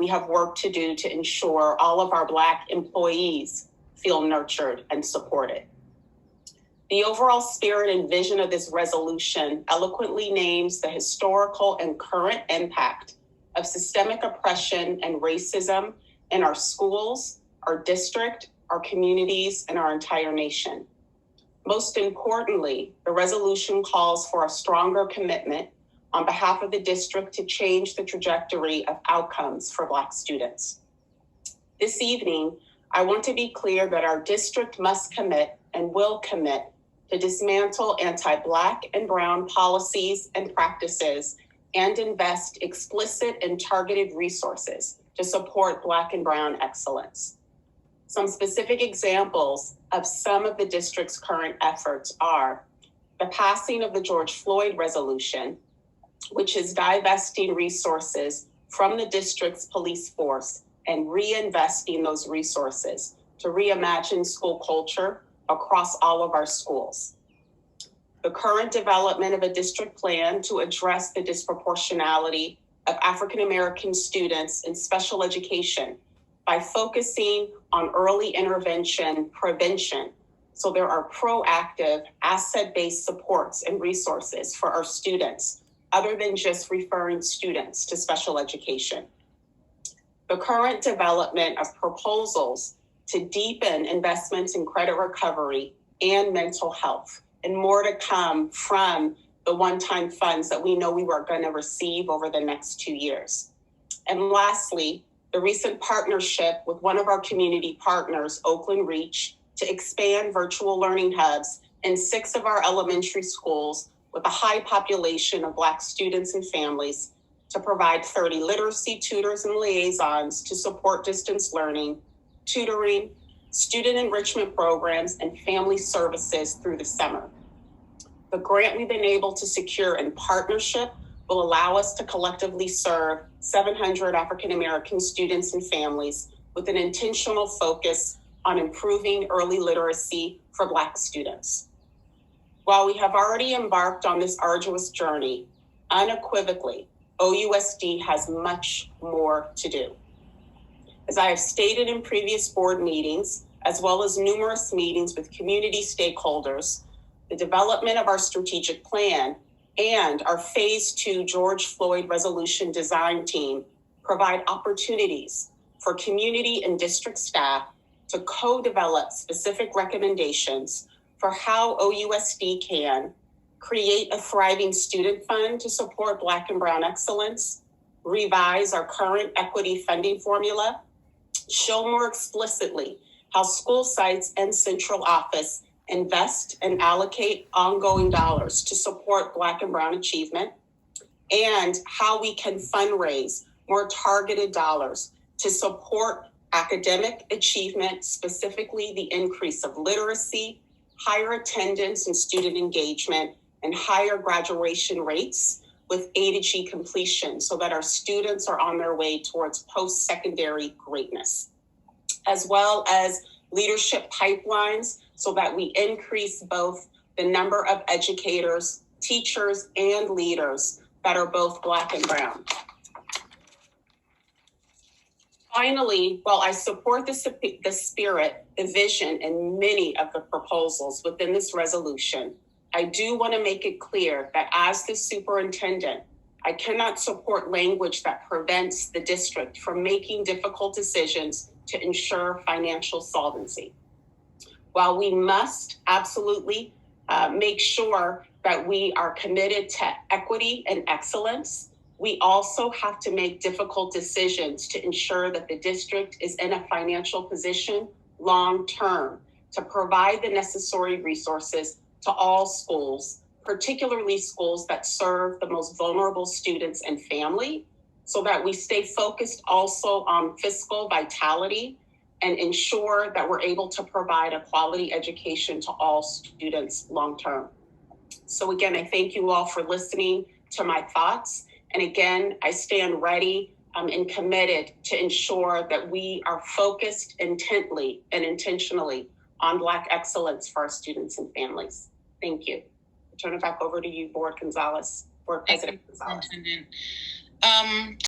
we have work to do to ensure all of our Black employees feel nurtured and supported. The overall spirit and vision of this resolution eloquently names the historical and current impact of systemic oppression and racism in our schools, our district, our communities, and our entire nation. Most importantly, the resolution calls for a stronger commitment on behalf of the district to change the trajectory of outcomes for Black students. This evening, I want to be clear that our district must commit and will commit to dismantle anti-Black and Brown policies and practices and invest explicit and targeted resources to support Black and Brown excellence. Some specific examples of some of the district's current efforts are the passing of the George Floyd resolution, which is divesting resources from the district's police force and reinvesting those resources to reimagine school culture across all of our schools. The current development of a district plan to address the disproportionality of African American students in special education by focusing on early intervention prevention. So there are proactive asset-based supports and resources for our students, other than just referring students to special education. The current development of proposals to deepen investments in credit recovery and mental health, and more to come from the one-time funds that we know we were going to receive over the next 2 years. And lastly, the recent partnership with one of our community partners, Oakland Reach, to expand virtual learning hubs in 6 of our elementary schools with a high population of Black students and families to provide 30 literacy tutors and liaisons to support distance learning, tutoring, student enrichment programs, and family services through the summer. The grant we've been able to secure in partnership will allow us to collectively serve 700 African American students and families with an intentional focus on improving early literacy for Black students. While we have already embarked on this arduous journey, unequivocally, OUSD has much more to do. As I have stated in previous board meetings, as well as numerous meetings with community stakeholders, the development of our strategic plan and our Phase 2 George Floyd resolution design team provide opportunities for community and district staff to co-develop specific recommendations for how OUSD can create a thriving student fund to support Black and Brown excellence, revise our current equity funding formula, show more explicitly how school sites and central office invest and allocate ongoing dollars to support Black and Brown achievement, and how we can fundraise more targeted dollars to support academic achievement, specifically the increase of literacy, higher attendance and student engagement, and higher graduation rates with A to G completion so that our students are on their way towards post-secondary greatness, as well as leadership pipelines so that we increase both the number of educators, teachers, and leaders that are both Black and Brown. Finally, while I support the spirit, the vision, and many of the proposals within this resolution, I do want to make it clear that as the superintendent, I cannot support language that prevents the district from making difficult decisions to ensure financial solvency. While we must absolutely make sure that we are committed to equity and excellence, we also have to make difficult decisions to ensure that the district is in a financial position long-term to provide the necessary resources to all schools, particularly schools that serve the most vulnerable students and family, so that we stay focused also on fiscal vitality and ensure that we're able to provide a quality education to all students long-term. So again, I thank you all for listening to my thoughts. And again, I stand ready and committed to ensure that we are focused intently and intentionally on Black excellence for our students and families. Thank you. I turn it back over to you, Board President Gonzalez.